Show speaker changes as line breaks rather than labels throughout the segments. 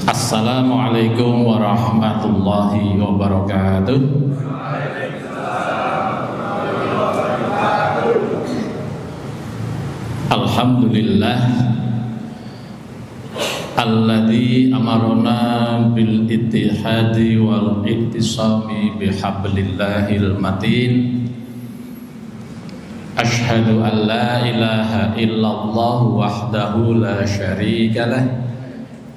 Assalamualaikum warahmatullahi wabarakatuh. Alhamdulillah alladzi amarna bil ittihadi wal ittisami bihablillahil matin. Asyhadu an la ilaha illallah wahdahu la syarika lah.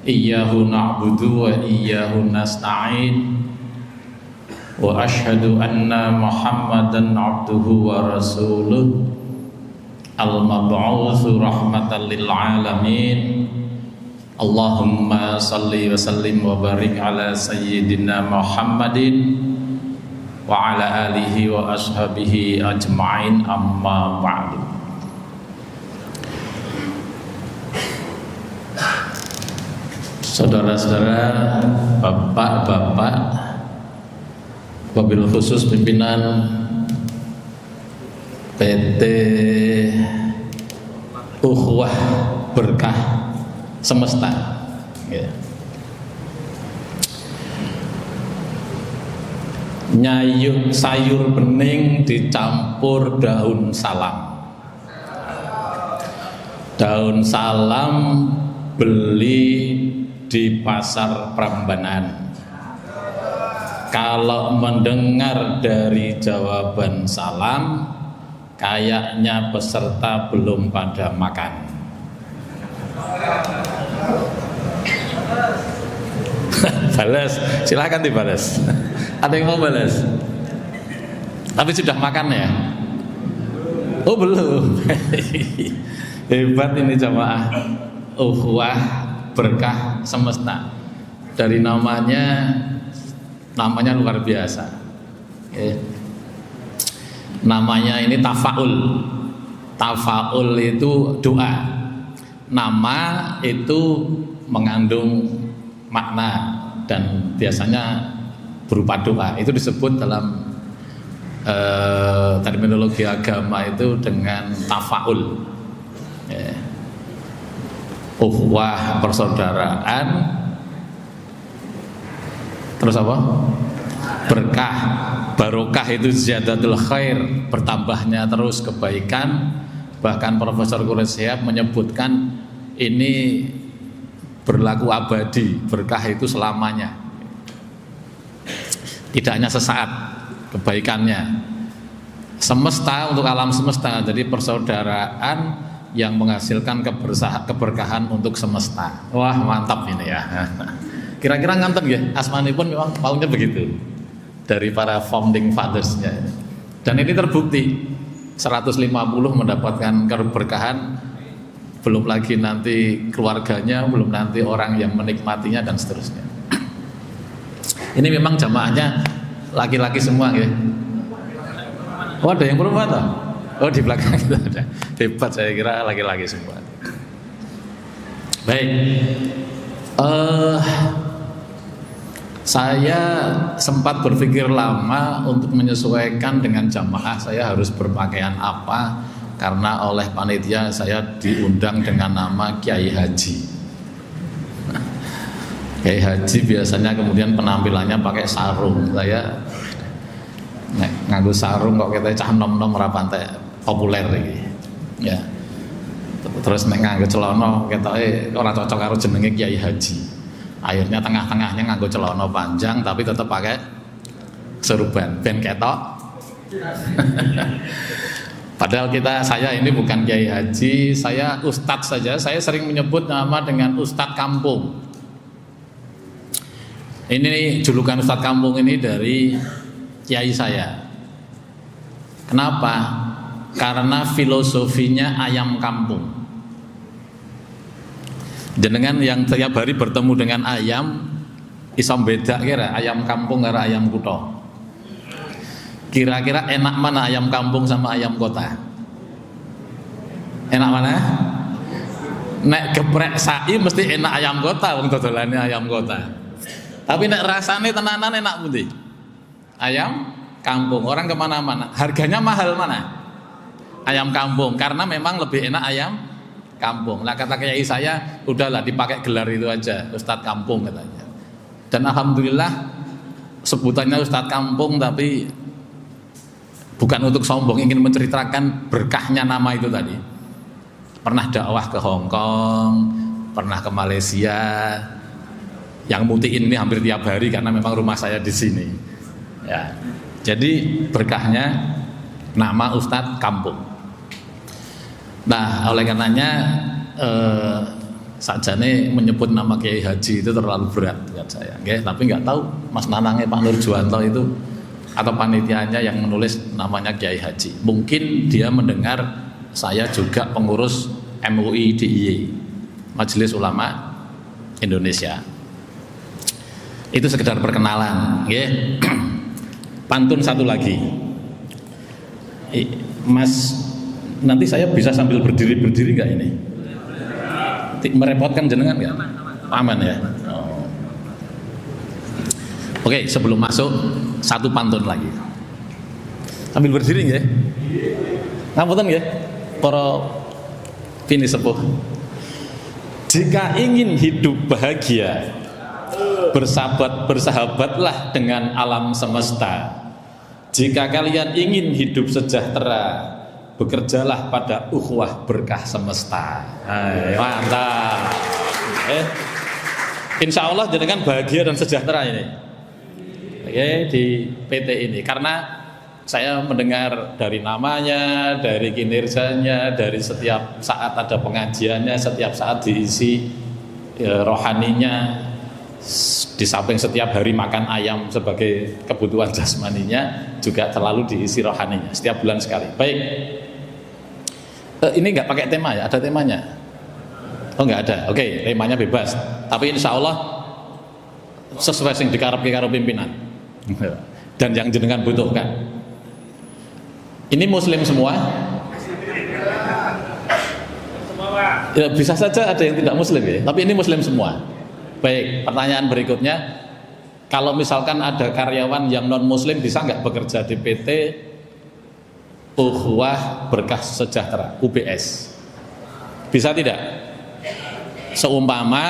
Iyyahu na'budu wa iyyahu nasta'in. Wa asyhadu anna Muhammadan 'abduhu wa rasuluh al-mab'utsu rahmatan lil alamin. Allahumma salli wa sallim wa barik ala sayyidina Muhammadin wa ala alihi wa ashabihi ajma'in, amma ba'du. Saudara-saudara, bapak-bapak, wabil khusus pimpinan PT Ukhuwah Berkah Semesta, ya. Nyayur sayur bening dicampur daun salam. Daun salam beli di pasar Prambanan. Kalau mendengar dari jawaban salam, kayaknya peserta belum pada makan. Balas, silahkan dibalas. Ada yang mau balas? Tapi sudah makan ya? Oh belum. Hebat ini jamaah Ukhuwah Berkah Semesta. Dari namanya luar biasa. Namanya ini tafaul. Tafaul itu doa. Nama itu mengandung makna dan biasanya berupa doa. Itu disebut dalam terminologi agama itu dengan tafaul. Ukhuwah persaudaraan, terus apa? Berkah, barokah itu ziyadatul khair, bertambahnya terus kebaikan. Bahkan Profesor Quraish Shihab menyebutkan ini berlaku abadi, berkah itu selamanya, tidak hanya sesaat kebaikannya. Semesta untuk alam semesta, jadi persaudaraan yang menghasilkan keberkahan untuk semesta. Wah, mantap ini ya. Kira-kira nganten ya, asmanipun memang maunya begitu dari para founding fathers-nya. Dan ini terbukti 150 mendapatkan keberkahan, belum lagi nanti keluarganya, belum nanti orang yang menikmatinya dan seterusnya. Ini memang jamaahnya laki-laki semua ya. Oh, ada yang perempuan toh? Oh, di belakang itu ada. Hebat, saya kira laki-laki semua. Baik. Saya sempat berpikir lama untuk menyesuaikan dengan jamaah saya harus berpakaian apa, karena oleh panitia saya diundang dengan nama Kiai Haji. Kiai Haji biasanya kemudian penampilannya pakai sarung. Saya nganggo sarung kok kita cah nom-nom ora pantek populer iki. Ya. Terus nek nganggo celana ketoke ora cocok karo jenenge Kiai Haji. Akhirnya tengah-tengahnya nganggo celana panjang tapi tetap pakai serban ben ketok. Padahal saya ini bukan Kiai Haji, saya ustadz saja. Saya sering menyebut nama dengan Ustadz Kampung. Ini julukan Ustadz Kampung ini dari kiai saya. Kenapa? Karena filosofinya ayam kampung. Jenengan yang tiap hari bertemu dengan ayam, iso beda kira ayam kampung karo ayam kutha. Kira-kira enak mana ayam kampung sama ayam kota? Enak mana? Nek geprek sai mesti enak ayam kota, wong dodolane ayam kota. Tapi nek rasane tenanan enak pundi? Ayam kampung. Orang kemana-mana harganya mahal mana? Ayam kampung, karena memang lebih enak ayam kampung. Nah kata kiai saya, udahlah dipakai gelar itu aja, Ustadz Kampung katanya. Dan alhamdulillah sebutannya Ustadz Kampung, tapi bukan untuk sombong, ingin menceritakan berkahnya nama itu tadi. Pernah dakwah ke Hong Kong, pernah ke Malaysia. Yang mutiin ini hampir tiap hari karena memang rumah saya di sini. Ya. Jadi berkahnya nama Ustadz Kampung. Nah, oleh karenanya sajane menyebut nama Kiai Haji itu terlalu berat buat saya. Okay? Tapi nggak tahu Mas Nanangnya Pak Nur Juwanto itu atau panitianya yang menulis namanya Kiai Haji. Mungkin dia mendengar saya juga pengurus MUI DIY, Majelis Ulama Indonesia. Itu sekedar perkenalan, okay? Pantun satu lagi, Mas. Nanti saya bisa sambil berdiri nggak ini? Merepotkan jenengan nggak? Aman ya. Oh. Oke, sebelum masuk satu pantun lagi. Sambil berdiri ya. Ngapunten ya, para pini sepuh. Jika ingin hidup bahagia, bersahabatlah dengan alam semesta. Jika kalian ingin hidup sejahtera, bekerjalah pada ukhuwah berkah semesta. Mantap. Insya Allah jenengan bahagia dan sejahtera ini. Di PT ini, karena saya mendengar dari namanya, dari kinerjanya, dari setiap saat ada pengajiannya, setiap saat diisi rohaninya. Di samping setiap hari makan ayam sebagai kebutuhan jasmaninya, juga selalu diisi rohaninya setiap bulan sekali. Baik, ini nggak pakai tema ya, ada temanya? Oh nggak ada, oke, temanya bebas. Tapi insya Allah sesuai yang dikarepke karo pimpinan dan yang jenengan butuhkan. Ini muslim semua? Ya, bisa saja ada yang tidak muslim ya, tapi ini muslim semua. Baik, pertanyaan berikutnya, kalau misalkan ada karyawan yang non muslim bisa nggak bekerja di PT Ukhuwah Berkah Sejahtera UBS? Bisa tidak? Seumpama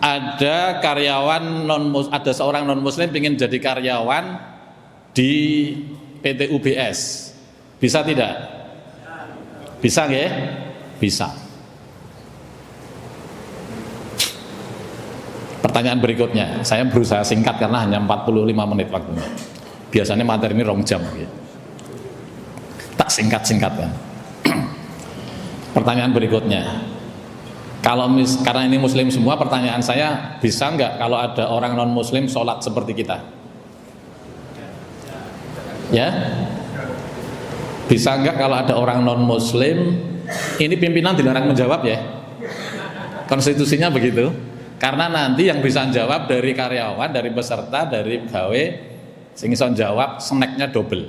ada karyawan ada seorang non muslim ingin jadi karyawan di PT UBS, bisa tidak? Bisa nggak? Bisa. Pertanyaan berikutnya, saya berusaha singkat karena hanya 45 menit waktunya. Biasanya materi ini 2 jam gitu. Tak singkat-singkatkan. Pertanyaan berikutnya, karena ini muslim semua, pertanyaan saya, bisa nggak kalau ada orang non muslim sholat seperti kita? Ya? Bisa nggak kalau ada orang non muslim? Ini pimpinan dilarang menjawab ya. Konstitusinya begitu. Karena nanti yang bisa jawab dari karyawan, dari peserta, dari pegawai, sing iso jawab snacknya double.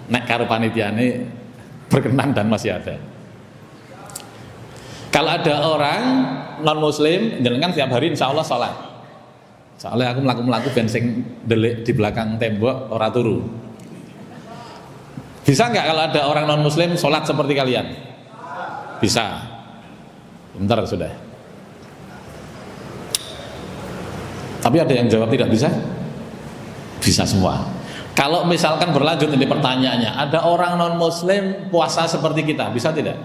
Nek karo panitiane berkenan dan masih ada. Kalau ada orang non muslim, jenengan tiap hari insya Allah sholat. Soalnya aku melaku bensin delik di belakang tembok ora turu. Bisa nggak kalau ada orang non muslim sholat seperti kalian? Bisa. Bentar sudah. Tapi ada yang jawab tidak bisa? Bisa semua. Kalau misalkan berlanjut ini pertanyaannya, ada orang non muslim puasa seperti kita, bisa tidak?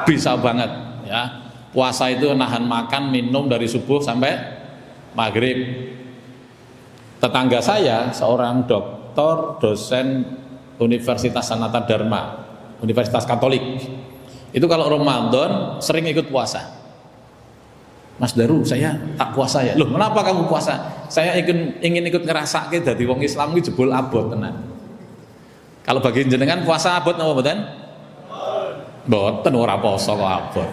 Bisa banget ya. Puasa itu nahan makan minum dari subuh sampai maghrib. Tetangga saya seorang doktor dosen Universitas Sanata Dharma, Universitas Katolik. Itu kalau Ramadan sering ikut puasa. Mas Daru, saya tak puasa ya. Loh, kenapa kamu puasa? Saya ingin ikut ngerasake dadi wong Islam iki jebul abot tenan. Kalau bagi jenengan puasa abot napa mboten? Mboten, ora poso kok abot.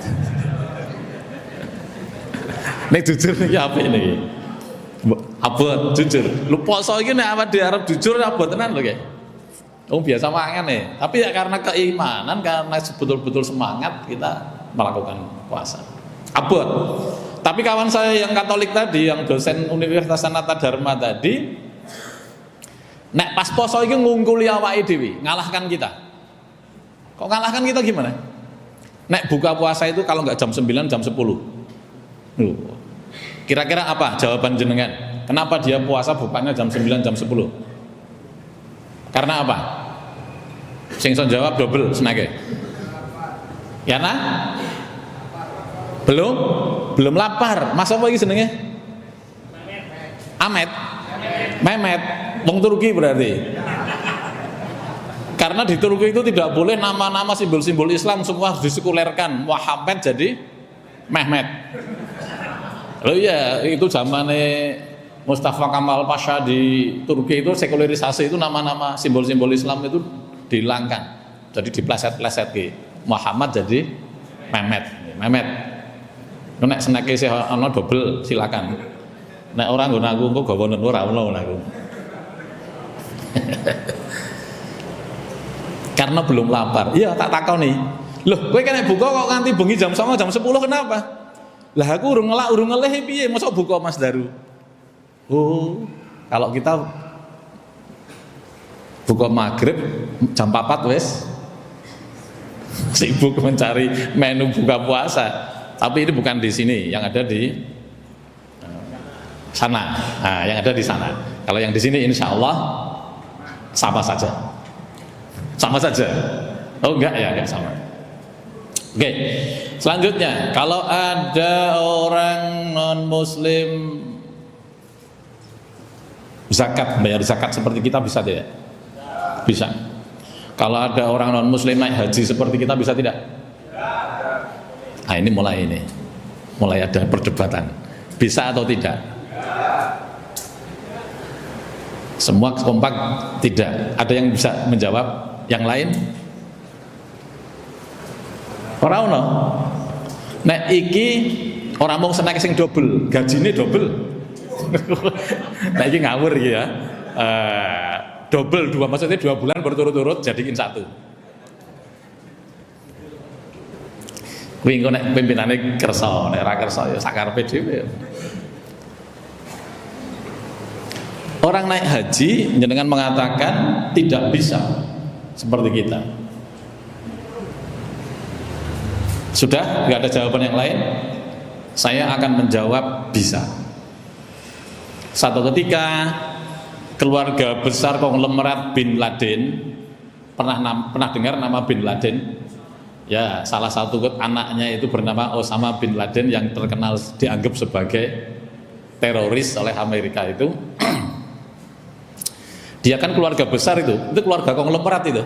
Nek jujur niki apik niki. Abot jujur. Lu poso iki nek awak diarep jujur abot tenan lho nggih. Oh biasa mangan ya. Tapi ya karena keimanan, karena betul-betul semangat kita melakukan puasa. Abot. Tapi kawan saya yang Katolik tadi, yang dosen Universitas Sanata Dharma tadi, nek pas poso iki ngungkuli awake dhewe, ngalahkan kita. Kok ngalahkan kita gimana? Nek buka puasa itu kalau nggak jam 9 jam 10. Kira-kira apa jawaban jenengan? Kenapa dia puasa bukanya jam 9 jam 10? Karena apa? Sing son jawab double senake. Ya nah? Belum lapar. Mas apa iki jenenge? Mehmet. Wong Turki berarti. Karena di Turki itu tidak boleh nama-nama simbol-simbol Islam semua harus disekulerkan. Muhammad jadi Mehmet. Loh iya, itu zamannya Mustafa Kamal Pasha di Turki itu sekularisasi, itu nama-nama simbol-simbol Islam itu dihilangkan. Jadi dipleset-pleset ke Muhammad jadi Mehmet. Nek senake sih ana double silakan. Nek orang nggon aku engko gawa ora ono aku. Karena belum lapar. Iya, tak takoni. Loh, kowe kene buka kok nganti bengi jam 09.00 jam 10 kenapa? Lah aku urung ngeleh piye mosok buka Mas Daru. Oh, kalau kita buka maghrib jam 4 wis sibuk mencari menu buka puasa. Tapi ini bukan di sini, yang ada di sana. Nah, yang ada di sana. Kalau yang di sini insya Allah sama saja. Oh enggak ya, enggak sama. Oke, selanjutnya kalau ada orang non muslim zakat, bayar zakat seperti kita bisa tidak? Bisa. Kalau ada orang non muslim naik haji seperti kita bisa tidak? Nah ini mulai ada perdebatan, bisa atau tidak? Semua kompak tidak. Ada yang bisa menjawab? Yang lain? Ora ono. Nek iki ora mung seneng sing double, gajine double. Nek iki ngawur iki ya. Double dua, maksudnya 2 bulan berturut-turut jadiin 1. Kuwi engko nek pimpinane kersa, nek ora kersa ya sakarepe dhewe. Orang naik haji jenengan mengatakan tidak bisa seperti kita. Sudah, nggak ada jawaban yang lain. Saya akan menjawab bisa. Satu ketika keluarga besar konglomerat Bin Laden, pernah dengar nama Bin Laden? Ya, salah satu anaknya itu bernama Osama Bin Laden yang terkenal dianggap sebagai teroris oleh Amerika itu. Dia kan keluarga besar itu keluarga konglomerat itu.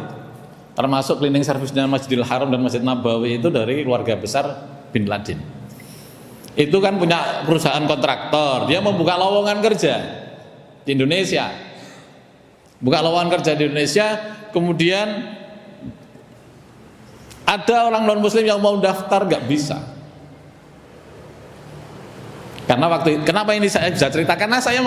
Termasuk cleaning service-nya Masjidil Haram dan Masjid Nabawi itu dari keluarga besar Bin Laden. Itu kan punya perusahaan kontraktor, dia membuka lowongan kerja di Indonesia. Buka lowongan kerja di Indonesia, kemudian ada orang non muslim yang mau daftar nggak bisa. Karena kenapa ini saya bisa cerita? Karena saya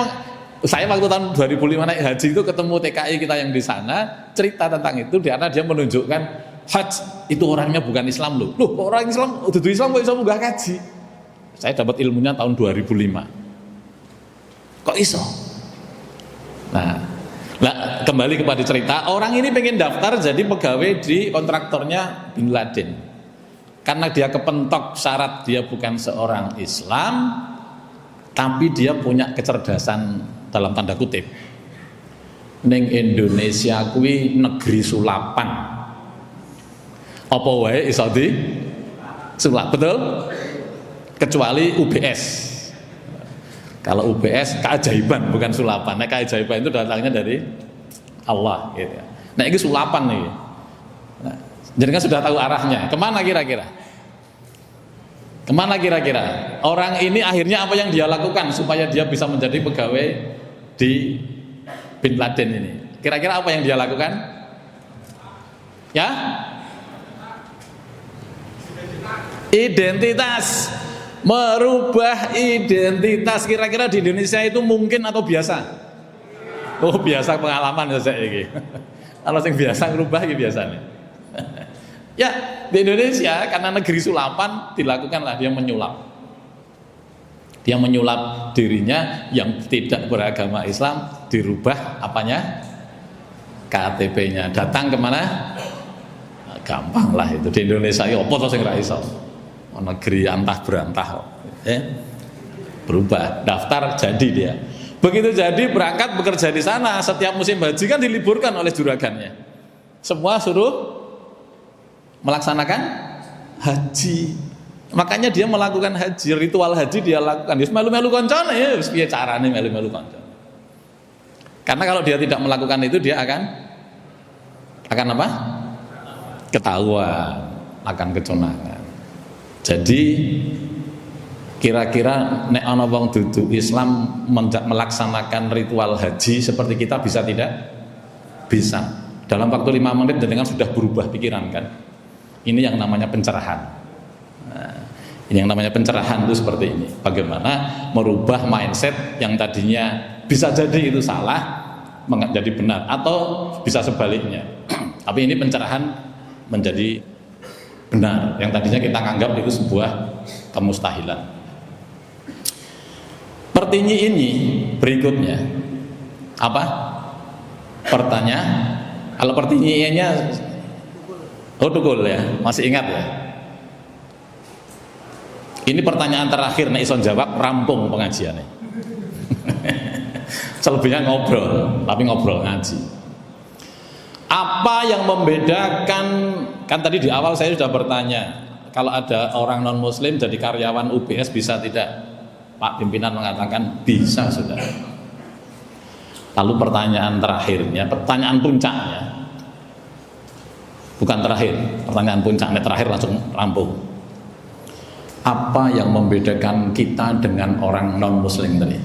waktu tahun 2005 naik haji itu ketemu TKI kita yang di sana, cerita tentang itu karena dia menunjukkan haji itu orangnya bukan Islam loh. Loh, orang Islam, udah Islam kok bisa munggah haji? Saya dapat ilmunya tahun 2005. Kok iso? Nah, kembali kepada cerita, orang ini pengen daftar jadi pegawai di kontraktornya Bin Laden. Karena dia kepentok syarat dia bukan seorang Islam, tapi dia punya kecerdasan dalam tanda kutip. Ning Indonesia kuwi negeri sulapan. Apa wae iso di sulap, betul? Kecuali UBS. Kalau UBS keajaiban bukan sulapan. Nah, keajaiban itu datangnya dari Allah gitu. Nah, ini sulapan nih. Nah, jadi kan sudah tahu arahnya. Kemana kira-kira? Kemana kira-kira? Orang ini akhirnya apa yang dia lakukan supaya dia bisa menjadi pegawai di Bin Laden ini? Kira-kira apa yang dia lakukan? Ya? Identitas. Merubah identitas. Kira-kira di Indonesia itu mungkin atau biasa? Oh, biasa, pengalaman saja ini. Kalau yang biasa merubah ini biasanya. Ya, di Indonesia karena negeri sulapan dilakukanlah dia menyulap. Dia menyulap dirinya yang tidak beragama Islam, dirubah apanya? KTP-nya. Datang kemana? gampang lah itu di Indonesia ya apa to sing ra iso. Negeri antah berantah kok. Berubah, daftar jadi dia. Begitu jadi berangkat bekerja di sana, setiap musim haji kan diliburkan oleh juragannya. Semua suruh melaksanakan haji. Makanya dia melakukan haji, ritual haji dia lakukan. Wis melu-melu koncone ya, wis piye carane melu-melu koncone. Karena kalau dia tidak melakukan itu dia akan apa? Ketahuan, akan keconangan. Jadi kira-kira nek ana wong dudu Islam melaksanakan ritual haji seperti kita bisa tidak? Bisa. Dalam waktu 5 menit dengan sudah berubah pikiran kan. Ini yang namanya pencerahan. Nah, ini yang namanya pencerahan itu seperti ini. Bagaimana merubah mindset yang tadinya bisa jadi itu salah menjadi benar atau bisa sebaliknya. Tapi ini pencerahan menjadi benar. Yang tadinya kita anggap itu sebuah kemustahilan. Pertanyaan ini berikutnya apa? Pertanyaan. Kalau pertanyaannya tukul ya, masih ingat ya? Ini pertanyaan terakhir nek iso jawab rampung pengajiannya. Selebihnya ngobrol, tapi ngobrol ngaji. Apa yang membedakan, kan tadi di awal saya sudah bertanya, kalau ada orang non muslim jadi karyawan UBS bisa tidak? Pak pimpinan mengatakan bisa sudah. Lalu pertanyaan terakhirnya, pertanyaan puncaknya, bukan terakhir, pertanyaan puncaknya terakhir langsung rampung. Apa yang membedakan kita dengan orang non muslim tadi?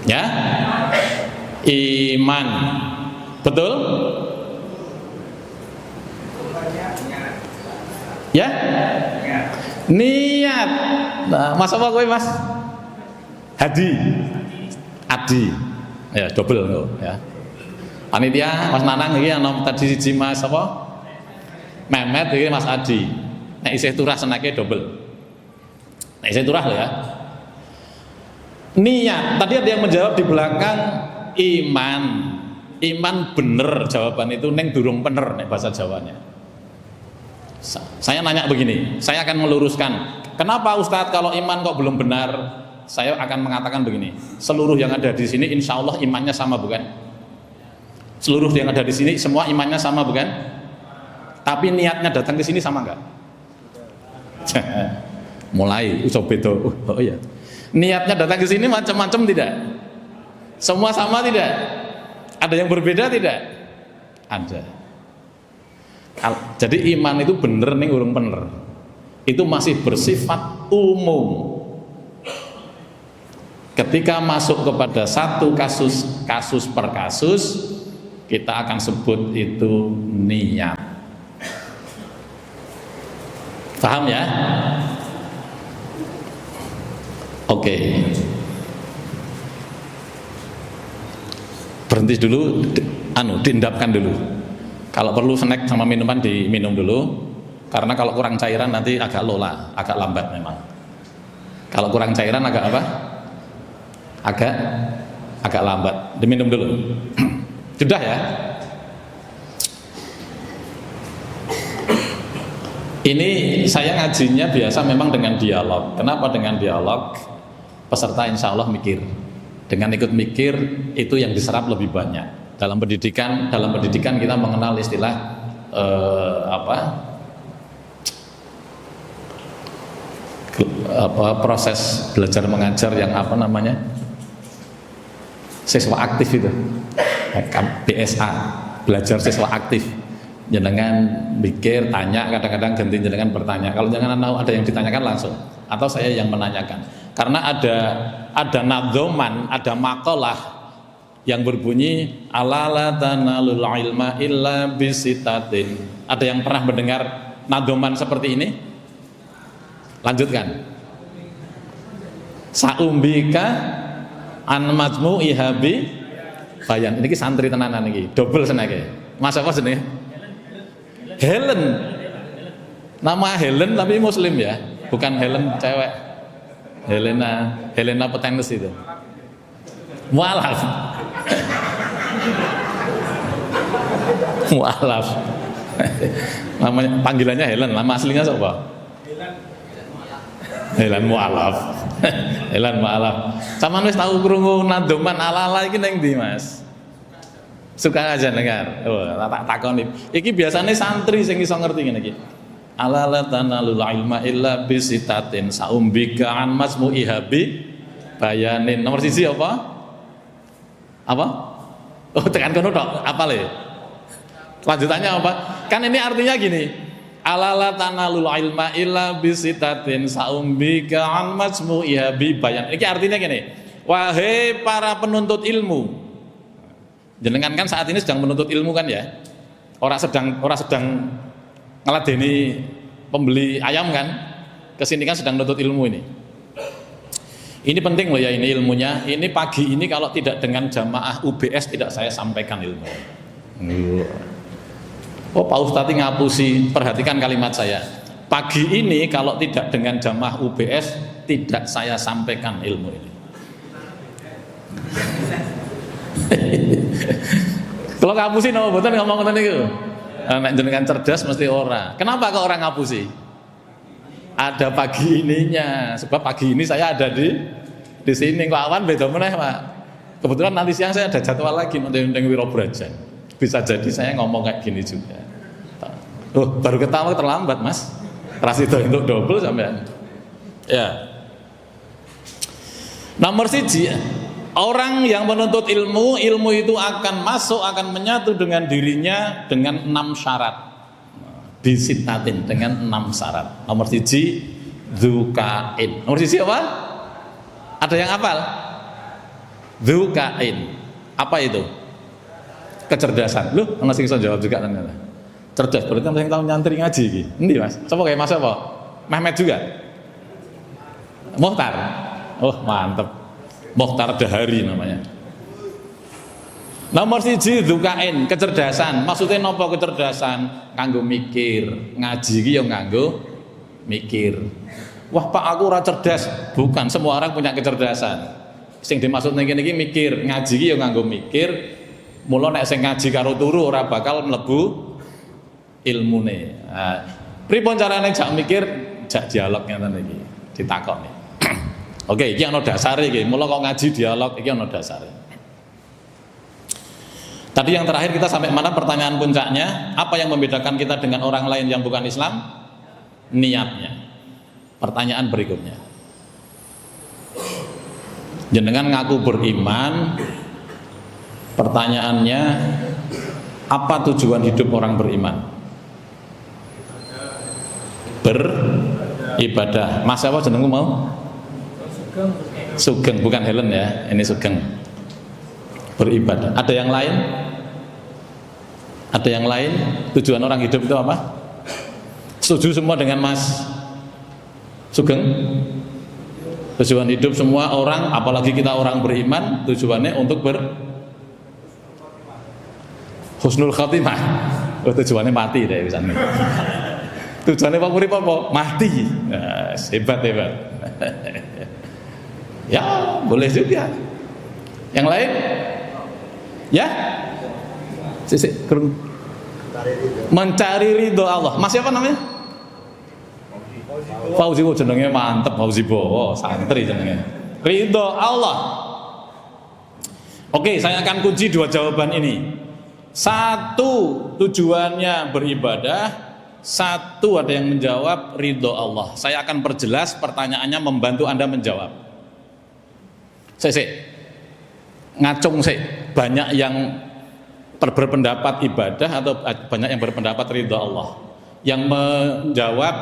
Ya, iman, betul? Ya, niat. Nah, mas apa kowe mas? Hadi, Adi, ya double ya. Panitia Mas Nanang ini yang tadi siji Mas apa? Mehmet ini Mas Adi. Nek isih turah senake double. Nek isih turah loh ya. Niat. Tadi ada yang menjawab di belakang iman. Iman bener jawaban itu neng durung bener nek bahasa Jawanya. Saya nanya begini, saya akan meluruskan. Kenapa Ustadz kalau iman kok belum benar? Saya akan mengatakan begini. Seluruh yang ada di sini insya Allah imannya sama bukan? Seluruh yang ada di sini semua imannya sama bukan? Tapi niatnya datang ke sini sama enggak? Mulai beda. Oh iya. Niatnya datang ke sini macam-macam tidak? Semua sama tidak? Ada yang berbeda tidak? Ada. Jadi iman itu bener nih urung bener. Itu masih bersifat umum. Ketika masuk kepada satu kasus per kasus, kita akan sebut itu niat. Paham ya? Oke. Berhenti dulu, diendapkan dulu. Kalau perlu snack sama minuman diminum dulu, karena kalau kurang cairan nanti agak lola, agak lambat memang. Kalau kurang cairan agak apa? Agak lambat. Diminum dulu. Sudah ya? Ini saya ngajinya biasa memang dengan dialog. Kenapa dengan dialog? Peserta insya Allah mikir. Dengan ikut mikir itu yang diserap lebih banyak. Dalam pendidikan kita mengenal istilah proses belajar mengajar yang apa namanya? Siswa aktif itu. BSA, belajar siswa aktif. Jenengan mikir, tanya, kadang-kadang ganti jenengan bertanya. Kalau jangan ada yang ditanyakan langsung, atau saya yang menanyakan. Karena ada nadzoman, ada makalah yang berbunyi ala tanalul ilma illa bisitatin. Ada yang pernah mendengar nadzoman seperti ini? Lanjutkan. Saumbika an majmu ihabi bayan. Ini santri tenanan iki, double senake. Mas apa jenenge? Helen. Nama Helen tapi muslim ya, bukan Helen cewek. Helena petenis itu. Mualaf. Namanya panggilannya Helen, nama aslinya siapa? Helen Mu'alaf. Helen Mu'alaf. Sama wis tahu krungu nadoman ala-ala iki ning ndi, Mas? Suka aja dengar. Oh, tak takoni. Iki biasanya santri sing iso ngerti ngene iki. Ala la tanalul ilma illa bisitatin saumbika an masmu ihabi bayanin. Nomor siji apa? Apa? Oh, tekan kono tok. Apa le? Lanjutannya apa? Kan ini artinya gini. Ala la tanalul ilma illa bisitatin saumbika an masmu ihabi bayan. Iki artinya gini. Wahai para penuntut ilmu. Jenengan kan saat ini sedang menuntut ilmu kan ya? Orang sedang ngeladeni pembeli ayam kan? Kesini kan sedang menuntut ilmu ini. Ini penting loh ya ini ilmunya. Ini pagi ini kalau tidak dengan jamaah UBS tidak saya sampaikan ilmu. Oh Pak Ustadz ngapusi, perhatikan kalimat saya. Pagi ini kalau tidak dengan jamaah UBS tidak saya sampaikan ilmu ini. Kalau ngapusi nama boten ngomong ngoten niku. Nek jenengan cerdas mesti ora. Kenapa kok orang ngapusi? Ada pagi ininya. Sebab pagi ini saya ada di sini. Kok awan beda meneh, Pak. Kebetulan nanti siang saya ada jadwal lagi nonton Wirobrajan. Bisa jadi saya ngomong kayak gini juga. Oh, baru ketawa terlambat, Mas. Ras itu untuk double sampean. Ya. Nomor siji, orang yang menuntut ilmu itu akan masuk, akan menyatu dengan dirinya dengan 6 syarat. Bisitatin dengan 6 syarat. Nomor siji, dzukain. Nomor siji apa? Ada yang hafal? Dzukain. Apa itu? Kecerdasan. Loh, ana sing iso jawab juga ternyata. Cerdas, berarti yang tahu nyantri ngaji iki. Endi, Mas? Sapa kayak Mas apa? Mehmet juga? Mohtar. Oh, mantep. Mohtar Dahari namanya. Nomor siji dzukain, kecerdasan. Maksudnya nopo kecerdasan? Nganggo mikir. Ngaji iki ya nganggo mikir. Wah, Pak aku ora cerdas. Bukan, semua orang punya kecerdasan. Sing dimaksud ning kene iki mikir. Ngaji iki ya nganggo mikir. Mula nek sing ngaji karo turu ora bakal mlebu ilmune. Nah, pripun carane jak mikir, jak dialog ngeten iki, ditakoni. Oke, iki ana dasare iki. Mula kok ngaji dialog iki ana dasare. Tadi yang terakhir kita sampai mana pertanyaan puncaknya? Apa yang membedakan kita dengan orang lain yang bukan Islam? Niatnya. Pertanyaan berikutnya. Jenengan ngaku beriman. Pertanyaannya, apa tujuan hidup orang beriman? Beribadah. Mas apa jenengmu mau? Sugeng, bukan Helen ya. Ini Sugeng. Beribadah. Ada yang lain? Ada yang lain? Tujuan orang hidup itu apa? Setuju semua dengan Mas Sugeng? Tujuan hidup semua orang, apalagi kita orang beriman, tujuannya untuk husnul khotimah. Oh, tujuannya mati deh misalnya. Tujuannya Pak Urip apa? Mati. Nah, hebat. Ya, boleh juga. Yang lain? Ya? Sisi mencari ridho Allah. Mas siapa namanya? Fauzi. Jenenge mantep Fauzi Bowo, santri jenenge. Ridho Allah. Oke, saya akan kunci 2 jawaban ini. 1 tujuannya beribadah, 1 ada yang menjawab ridho Allah. Saya akan perjelas pertanyaannya membantu Anda menjawab. Ngacung banyak yang berpendapat ibadah atau banyak yang berpendapat ridho Allah. Yang menjawab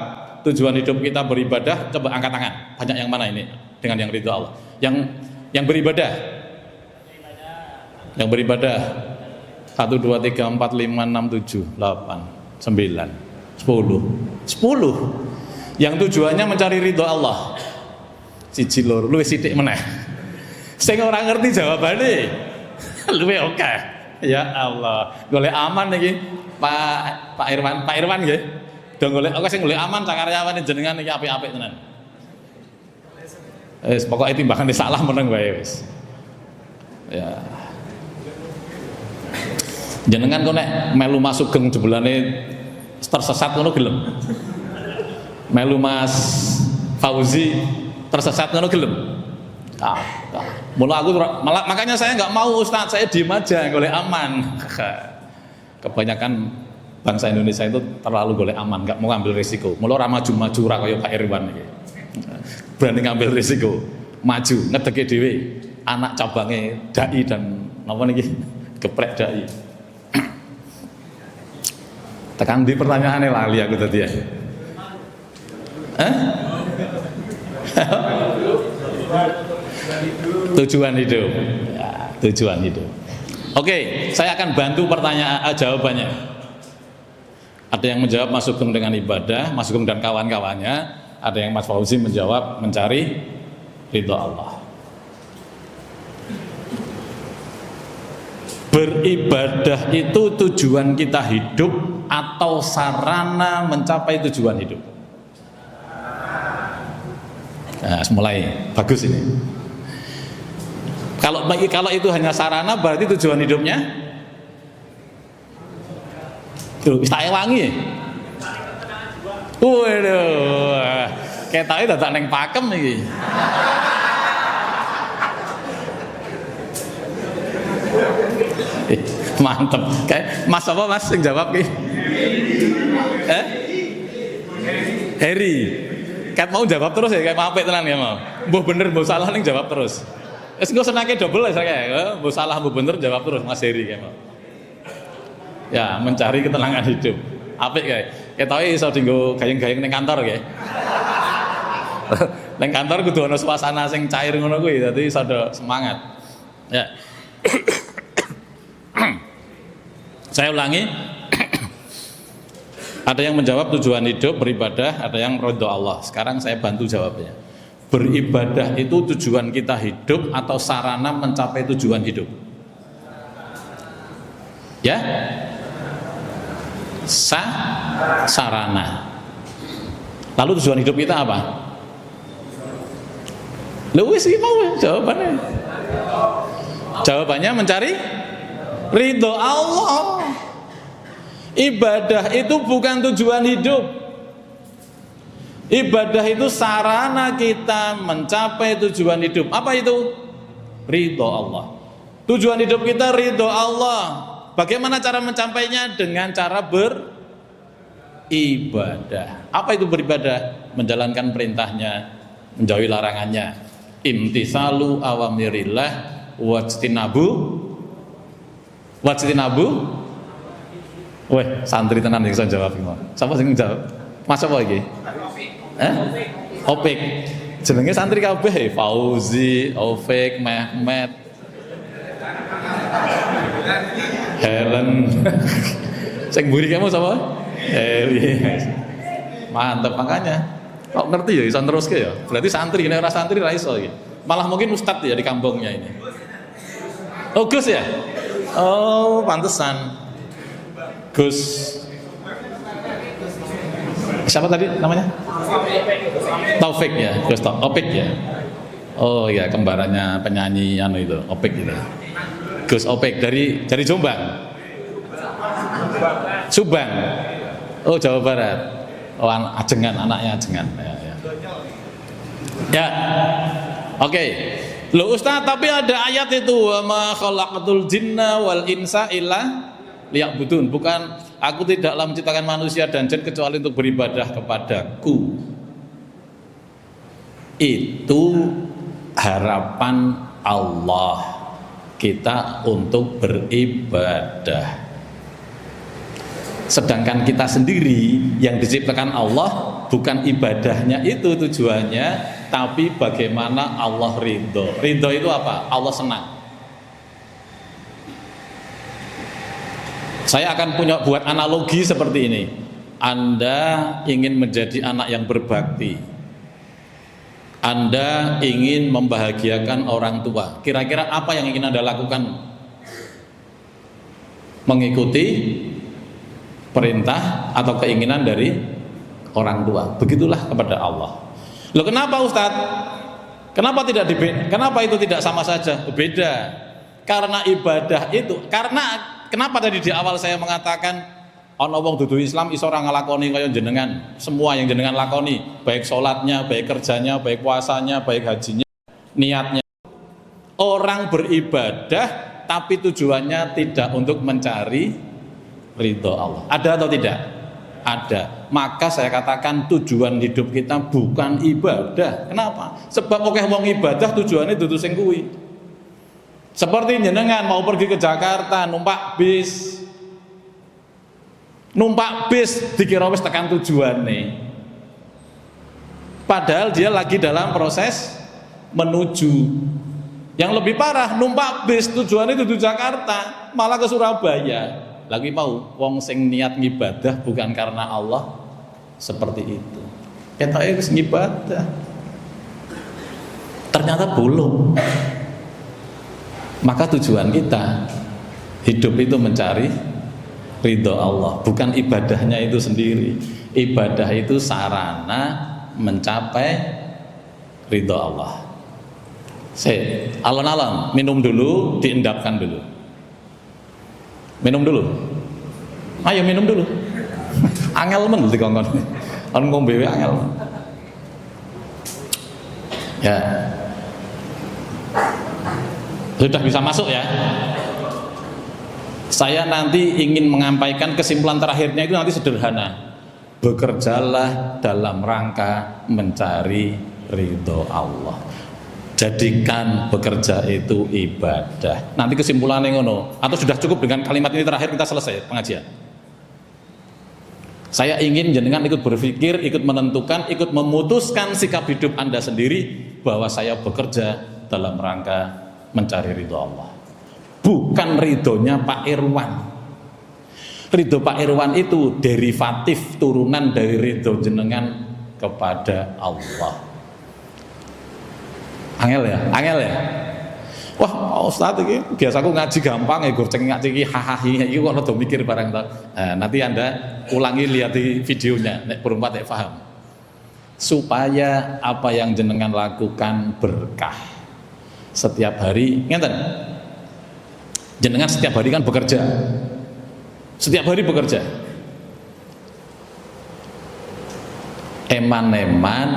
tujuan hidup kita beribadah, coba angkat tangan. Banyak yang mana ini dengan yang ridho Allah? Yang beribadah. Yang beribadah. 1, 2, 3, 4, 5, 6, 7, 8, 9, 10. Yang tujuannya mencari ridho Allah. Siji loro, luwih sithik meneh. Sing ora ngerti jawabane. Luwih oke. Ya Allah, golek aman iki Pak Irwan nggih. Do golek oke sing golek aman sak karyawane jenengan iki apik-apik tenan. Wis pokoke timbangane salah meneng wae wis. Ya. Jenengan kok nek melu masuk geng jebulane tersesat ngono gelem. Melu Mas Fauzi tersesat ngono gelem. Mula aku malah, makanya saya nggak mau Ustaz, saya diem aja golek aman. Kebanyakan bangsa Indonesia itu terlalu golek aman, nggak mau ambil risiko. Mula ora maju-maju ra kaya Pak Irwan iki. Berani ngambil risiko, maju ngedeke dhewe anak cabangnya dai dan napa niki geprek dai. Tekan di pertanyaannya lali aku tadi ya. Tujuan hidup. Ya, tujuan hidup. Oke, saya akan bantu pertanyaan jawabannya. Ada yang menjawab Mas Sugeng dengan ibadah, Mas Sugeng dan kawan-kawannya. Ada yang Mas Fauzi menjawab mencari ridha Allah. Beribadah itu tujuan kita hidup atau sarana mencapai tujuan hidup? Nah, mulai bagus ini. Kalau itu hanya sarana, berarti tujuan hidupnya tuh tak ewangi. Waduh, ketake dadak ning pakem iki. Mantep. Kayak Mas apa Mas sing jawab ki? Heri. Kayak mau jawab terus ya, kayak apik tenan ya mau. Mbuh bener mbuh salah ning jawab terus. Wis engko senake double ya kayak, mbuh salah mbuh bener jawab terus Mas Heri kayak mau. Ya, mencari ketenangan hidup. Apik kae. Ketoke iso dienggo gayeng-gayeng ning kantor kae. Ning kantor kudu ana suasana sing cair ngono kuwi, dadi iso semangat. Ya. Saya ulangi. Ada yang menjawab tujuan hidup beribadah, ada yang ridha Allah. Sekarang saya bantu jawabnya. Beribadah itu tujuan kita hidup atau sarana mencapai tujuan hidup? Ya? Sarana. Lalu tujuan hidup kita apa? Lu wis mau jawabannya. Jawabannya mencari ridho Allah. Ibadah itu bukan tujuan hidup. Ibadah itu sarana kita mencapai tujuan hidup. Apa itu? Ridho Allah. Tujuan hidup kita ridho Allah. Bagaimana cara mencapainya? Dengan cara beribadah. Apa itu beribadah? Menjalankan perintahnya, menjauhi larangannya. Imtisalu awamirillah wajtinabu. Weh, santri tenan iki iso jawab iki. Sapa sing jawab? Mas apa iki? Opik. Jenenge santri kabeh, Fauzi, Opik, Mehmet, Helen. Sing mburi kamu sapa? Heli. Mantep makanya. Kok ngerti ya iso neruske ya? Berarti santri, nek ora santri ra iso iki. Malah mungkin ustad ya di kampungnya ini. Oh, Gus ya? Oh, pantesan. Gus siapa tadi namanya? Taufik ya, Gus Taufik ya. Oh ya, kembarannya penyanyi anu itu, Opik itu. Gus Opik dari Jombang. Subang. Oh, Jawa Barat. Oh, Ajengan, anaknya Ajengan. Ya. Oke. Loh Ustaz, tapi ada ayat itu, wa ma khalaqatul jinna wal insa illa liya'budun. Bukan, aku tidaklah menciptakan manusia dan jin kecuali untuk beribadah kepadaku. Itu harapan Allah kita untuk beribadah. Sedangkan kita sendiri yang diciptakan Allah, bukan ibadahnya itu tujuannya, tapi bagaimana Allah ridho. Ridho itu apa? Allah senang. Saya akan buat analogi seperti ini. Anda ingin menjadi anak yang berbakti. Anda ingin membahagiakan orang tua. Kira-kira apa yang ingin Anda lakukan? Mengikuti perintah atau keinginan dari orang tua. Begitulah kepada Allah. Loh, kenapa Ustadz? Kenapa itu tidak sama saja? Beda. Karena ibadah itu, kenapa tadi di awal saya mengatakan Ana wong dudu Islam iso ora nglakoni kaya jenengan. Semua yang jenengan lakoni, baik sholatnya, baik kerjanya, baik puasanya, baik hajinya, niatnya. Orang beribadah tapi tujuannya tidak untuk mencari ridho Allah. Ada atau tidak? Ada. Maka saya katakan tujuan hidup kita bukan ibadah. Kenapa? Sebab akeh wong ibadah tujuannya dudu sing kuwi. Seperti jenengan mau pergi ke Jakarta numpak bis. Numpak bis dikira wis tekan tujuannya. Padahal dia lagi dalam proses menuju. Yang lebih parah, numpak bis tujuannya itu Jakarta, malah ke Surabaya. Lagi mau wong sing niat ngibadah bukan karena Allah, seperti itu. Ketoke wis ngibadah. Ternyata belum. Maka tujuan kita hidup itu mencari ridho Allah, bukan ibadahnya itu sendiri. Ibadah itu sarana mencapai ridho Allah. Saya alon-alon minum dulu, diendapkan dulu. Minum dulu. Ayo minum dulu. Angel men dikongkon. On ngombe angel. Ya. Sudah bisa masuk ya. Saya nanti ingin menyampaikan kesimpulan terakhirnya itu nanti sederhana. Bekerjalah dalam rangka mencari ridho Allah. Jadikan bekerja itu ibadah. Nanti kesimpulannya ngono. Atau sudah cukup dengan kalimat ini terakhir kita selesai pengajian. Saya ingin jenengan ikut berpikir, ikut menentukan, ikut memutuskan sikap hidup Anda sendiri bahwa saya bekerja dalam rangka mencari ridho Allah. Bukan ridhonya Pak Irwan. Ridho Pak Irwan itu derivatif turunan dari ridho jenengan kepada Allah. Angel ya. Wah, Ustaz iki biasa aku ngaji gampang ya, goceng ngaji iki hahaha iki kok rada mikir barang to. Nah, nanti Anda ulangi lihat di videonya nek berempat paham. Supaya apa yang jenengan lakukan berkah. Setiap hari, ngeten. Jenengan setiap hari kan bekerja. Setiap hari bekerja. Eman-eman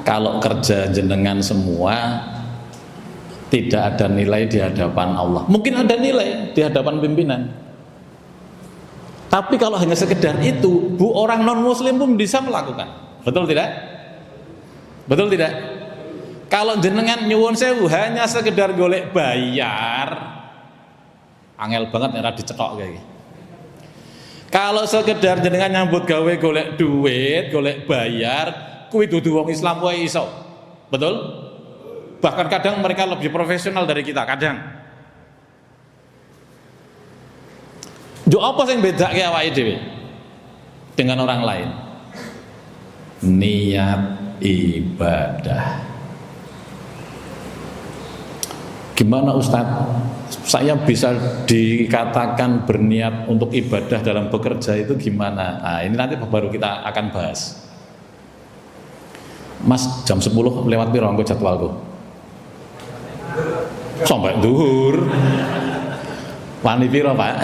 kalau kerja jenengan semua tidak ada nilai di hadapan Allah. Mungkin ada nilai di hadapan pimpinan. Tapi kalau hanya sekedar itu, orang non muslim pun bisa melakukan. Betul tidak? Betul tidak? Kalau jenengan nyuwun sewu hanya sekedar golek bayar, angel banget nek dicetok kayak. Kalau sekedar jenengan nyambut gawe golek duit, golek bayar, kuwi dudu wong Islam wae iso. Betul? Bahkan kadang mereka lebih profesional dari kita, kadang. Jo apa sing bedake awake dhewe dengan orang lain? Niat ibadah. Gimana Ustadz? Saya bisa dikatakan berniat untuk ibadah dalam bekerja itu gimana? Nah, ini nanti baru kita akan bahas. Mas, jam 10 lewat piro engko jadwalku? Sampai duhur. Wani piro, Pak?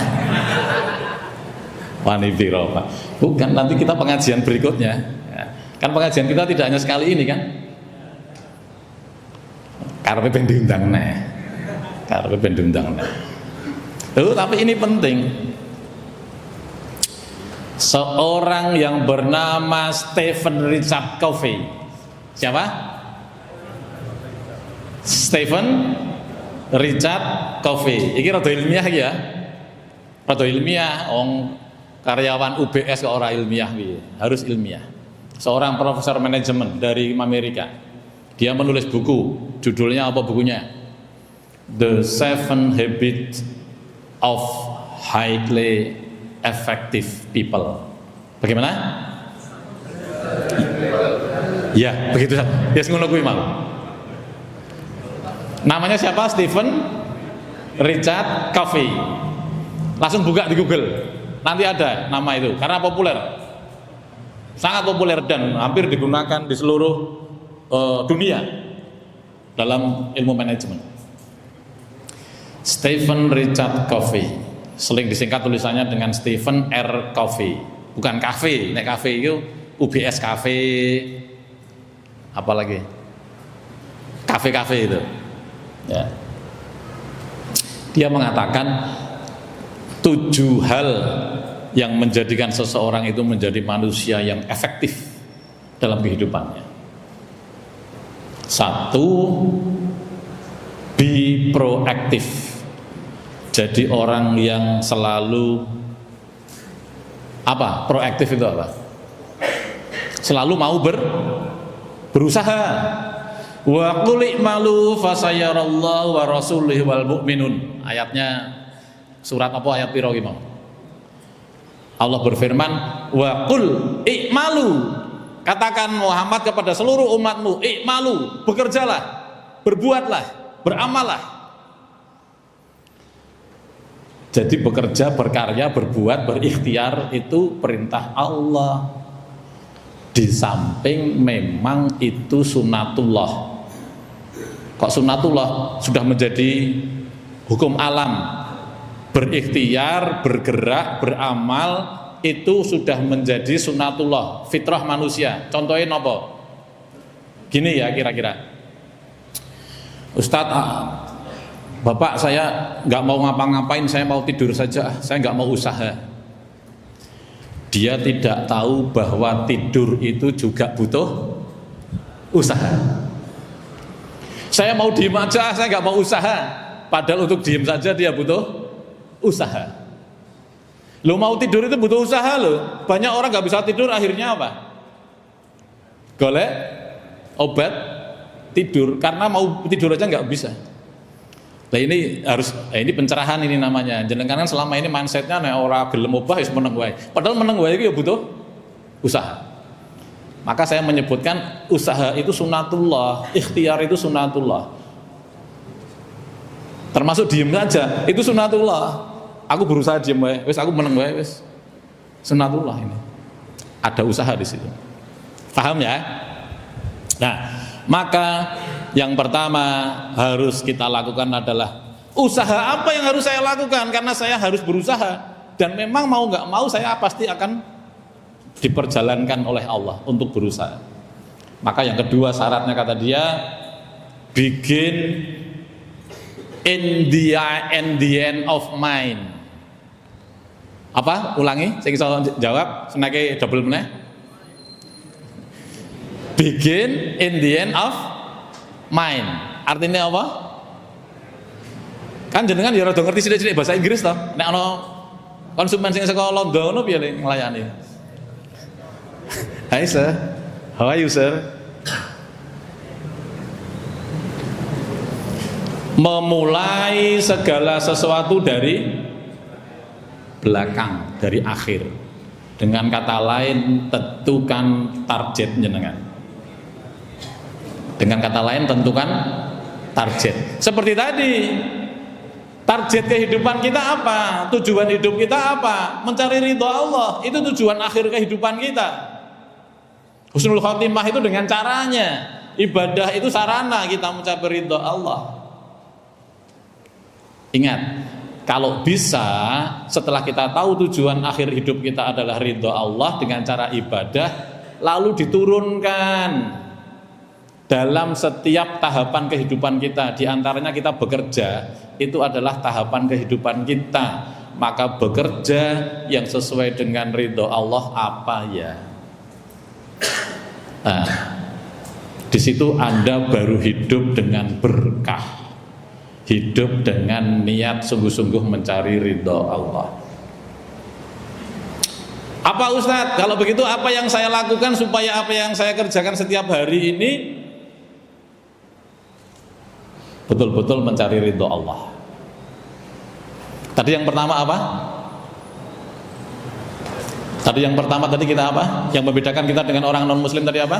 Wani piro, Pak? Bukan, nanti kita pengajian berikutnya. Kan pengajian kita tidak hanya sekali ini kan? Karepe ben diundang neh. Karepe ben diundang neh. Tapi ini penting. Seorang yang bernama Stephen Richard Covey. Siapa? Stephen Richard Covey. Iki rada ilmiah ya. Rada ilmiah, karyawan UBS kok ora ilmiah piye? Harus ilmiah. Seorang profesor manajemen dari Amerika. Dia menulis buku, judulnya apa bukunya? The Seven Habits of Highly Effective People. Bagaimana? Ya, begitu. Ya ngono kuwi mau. Namanya siapa? Stephen Richard Covey. Langsung buka di Google. Nanti ada nama itu karena populer. Sangat populer dan hampir digunakan di seluruh dunia dalam ilmu manajemen. Stephen Richard Covey, Sering disingkat tulisannya dengan Stephen R. Covey. Bukan kafe, nek kafe itu UBS kafe, apalagi kafe-kafe itu. Ya. Dia mengatakan 7 hal yang menjadikan seseorang itu menjadi manusia yang efektif dalam kehidupannya. 1, be proaktif. Jadi orang yang selalu apa? Proaktif itu apa? Selalu mau berusaha. Wa qul i'malu fasayarallahu wa rasuluhu wal mu'minun. Ayatnya surat apa, ayat piro ki mau? Allah berfirman, wa qul i'malu. Katakan Muhammad kepada seluruh umatmu, i'malu, bekerjalah, berbuatlah, beramallah. Jadi bekerja, berkarya, berbuat, berikhtiar itu perintah Allah. Di samping memang itu sunatullah. Kok sunatullah? Sudah menjadi hukum alam. Berikhtiar, bergerak, beramal itu sudah menjadi sunatullah, fitrah manusia. Contohnya apa? Gini ya kira-kira, Ustadz, Bapak saya nggak mau ngapa-ngapain, saya mau tidur saja, saya nggak mau usaha. Dia tidak tahu bahwa tidur itu juga butuh usaha. Saya mau diem aja, saya nggak mau usaha. Padahal untuk diem saja dia butuh usaha. Lo mau tidur itu butuh usaha lo. Banyak orang nggak bisa tidur, akhirnya apa? Golek obat tidur karena mau tidur aja nggak bisa. Nah ini harus, ini pencerahan ini namanya. Jenengan kan selama ini mindsetnya nek ora gelem obah wis meneng wae. Padahal meneng wae itu ya butuh usaha. Maka saya menyebutkan usaha itu sunatullah, ikhtiar itu sunatullah. Termasuk diem saja, itu sunatullah. Aku berusaha diem wae, wis aku meneng wae wis. Sunatullah ini. Ada usaha di situ. Paham ya? Nah, maka yang pertama harus kita lakukan adalah usaha apa yang harus saya lakukan, karena saya harus berusaha dan memang mau nggak mau saya pasti akan diperjalankan oleh Allah untuk berusaha. Maka yang kedua syaratnya kata dia begin in the end of mind. Apa? Ulangi, saya bisa jawab senake double meneh. Begin in the end of mind. Artinya apa? Kan jenengan ya rada ngerti sithik-sithik bahasa Inggris toh. Nek ana konsumen sing saka London ngono piye nglayani? Hi sir, how are you sir? Memulai segala sesuatu dari belakang, dari akhir. Dengan kata lain, tentukan target jenengan. Dengan kata lain, tentukan target. Seperti tadi, target kehidupan kita apa? Tujuan hidup kita apa? Mencari ridho Allah. Itu tujuan akhir kehidupan kita. Husnul khotimah itu dengan caranya. Ibadah itu sarana kita mencapai ridho Allah. Ingat, kalau bisa setelah kita tahu tujuan akhir hidup kita adalah ridho Allah dengan cara ibadah, lalu diturunkan dalam setiap tahapan kehidupan kita. Di antaranya kita bekerja, itu adalah tahapan kehidupan kita. Maka bekerja yang sesuai dengan ridho Allah apa ya? Nah, di situ Anda baru hidup dengan berkah, hidup dengan niat sungguh-sungguh mencari ridho Allah. Apa Ustadz? Kalau begitu apa yang saya lakukan supaya apa yang saya kerjakan setiap hari ini betul-betul mencari ridho Allah? Tadi yang pertama apa? Tadi yang pertama tadi kita apa? Yang membedakan kita dengan orang non muslim tadi apa?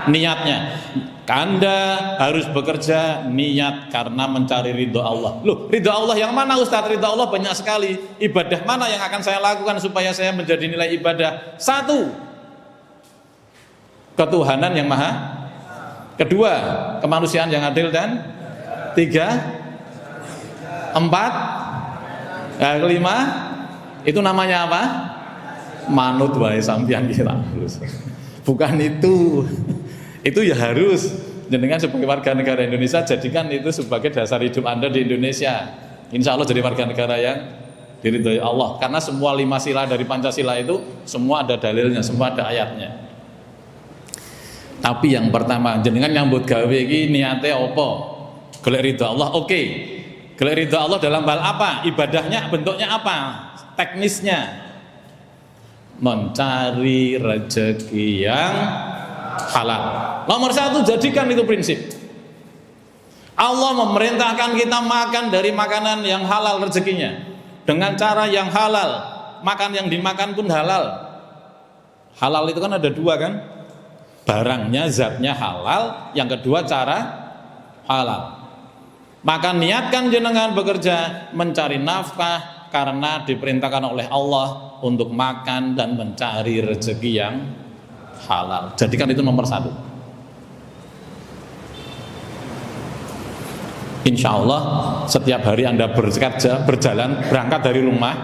Niatnya. Anda harus bekerja niat karena mencari ridho Allah. Loh, ridho Allah yang mana Ustadz? Ridho Allah banyak sekali. Ibadah mana yang akan saya lakukan supaya saya menjadi nilai ibadah? 1, ketuhanan yang maha. 2, kemanusiaan yang adil dan 3, 4, Nah, kelima itu namanya apa? Manut wae sampeyan kira halus. Bukan itu. Itu ya harus jenengan sebagai warga negara Indonesia jadikan itu sebagai dasar hidup Anda di Indonesia. Insya Allah jadi warga negara yang diridhoi Allah. Karena semua 5 sila dari Pancasila itu semua ada dalilnya, semua ada ayatnya. Tapi yang pertama jenengan nyambut gawe iki niate apa? Golek ridho Allah. Oke. Golek ridho Allah dalam hal apa? Ibadahnya bentuknya apa? Teknisnya mencari rezeki yang halal. Nomor 1, jadikan itu prinsip. Allah memerintahkan kita makan dari makanan yang halal rezekinya dengan cara yang halal. Makan yang dimakan pun halal. Halal itu kan ada 2 kan? Barangnya, zatnya halal. Yang kedua cara halal. Maka niatkan jenengan bekerja mencari nafkah karena diperintahkan oleh Allah untuk makan dan mencari rezeki yang halal. Jadikan itu nomor 1. Insya Allah setiap hari Anda berjalan, berangkat dari rumah,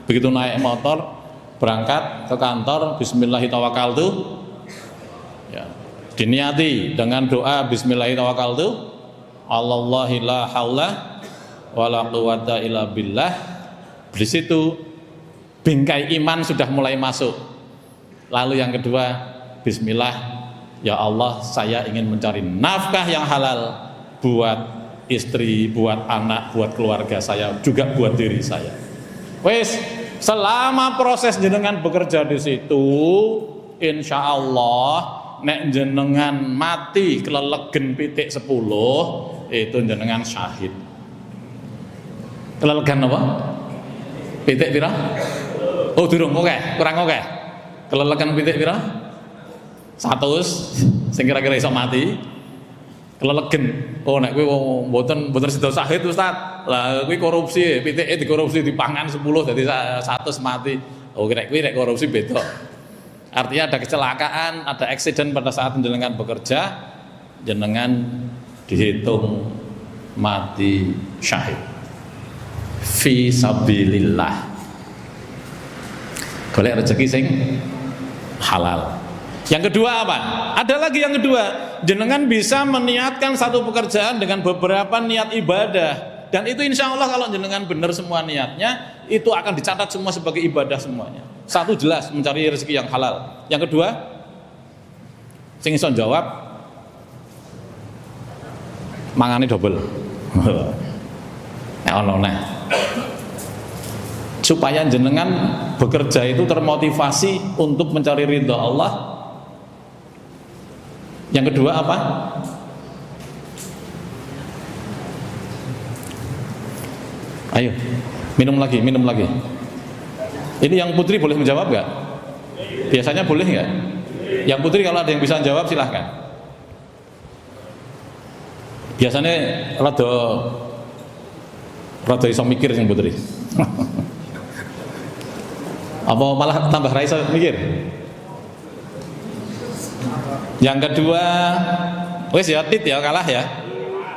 begitu naik motor, berangkat ke kantor, bismillahirrahmanirrahim, ya, diniati dengan doa bismillahirrahmanirrahim, Allahi la haula wala quwata illa billah. Di situ bingkai iman sudah mulai masuk. Lalu yang kedua, bismillah, ya Allah, saya ingin mencari nafkah yang halal buat istri, buat anak, buat keluarga saya, juga buat diri saya. Wes, selama proses jenengan bekerja di situ, insya Allah nek jenengan mati kelelegen pitik 10, itu jenengan syahid. Kelelegan apa? Pitik pira? Oh durung, oke, kurang oke. Kelelegan pitik pira? 100, sing kira-kira iso mati. Kelelegen. Oh nek kuwi mboten sida syahid Ustaz. Lah kuwi korupsi, pitike dikorupsi dipangan 10 dadi 100 mati. Oh nek kuwi nek korupsi beda. Artinya ada kecelakaan, ada accident pada saat jenengan bekerja, jenengan dihitung mati syahid. Fi sabilillah. Golek rezeki sing halal. Yang kedua apa? Ada lagi yang kedua, jenengan bisa meniatkan satu pekerjaan dengan beberapa niat ibadah, dan itu insya Allah kalau jenengan benar semua niatnya, itu akan dicatat semua sebagai ibadah semuanya. 1 jelas mencari rezeki yang halal. Yang kedua, sing iso jawab, mangane double. Supaya jenengan bekerja itu termotivasi untuk mencari ridha Allah. Yang kedua apa? Ayo, minum lagi. Ini yang putri boleh menjawab nggak? Biasanya boleh nggak? Yang putri kalau ada yang bisa jawab silahkan. Biasanya rada iso mikir yang putri. Apa malah tambah raisa mikir? Yang kedua, wes ya tit ya, kalah ya,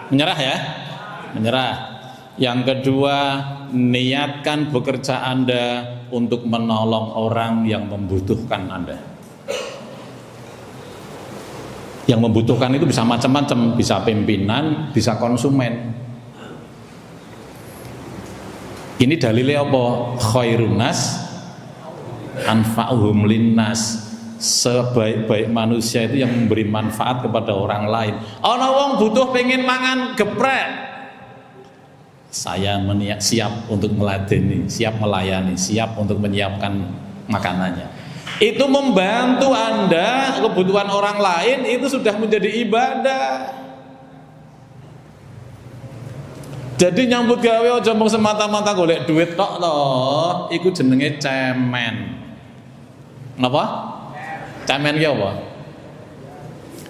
menyerah ya, menyerah. Yang kedua, niatkan bekerja Anda untuk menolong orang yang membutuhkan Anda. Yang membutuhkan itu bisa macam-macam, bisa pimpinan, bisa konsumen. Ini dalilnya apa? Khairun nas anfa'uhum linnas. Sebaik-baik manusia itu yang memberi manfaat kepada orang lain. Ana wong butuh pengen mangan geprek, saya siap untuk meladeni, siap melayani, siap untuk menyiapkan makanannya. Itu membantu Anda kebutuhan orang lain, itu sudah menjadi ibadah. Jadi nyambut gawe aja mung semata-mata golek duit tok loh, iku jenenge cemen. Napa? Cemen ki apa?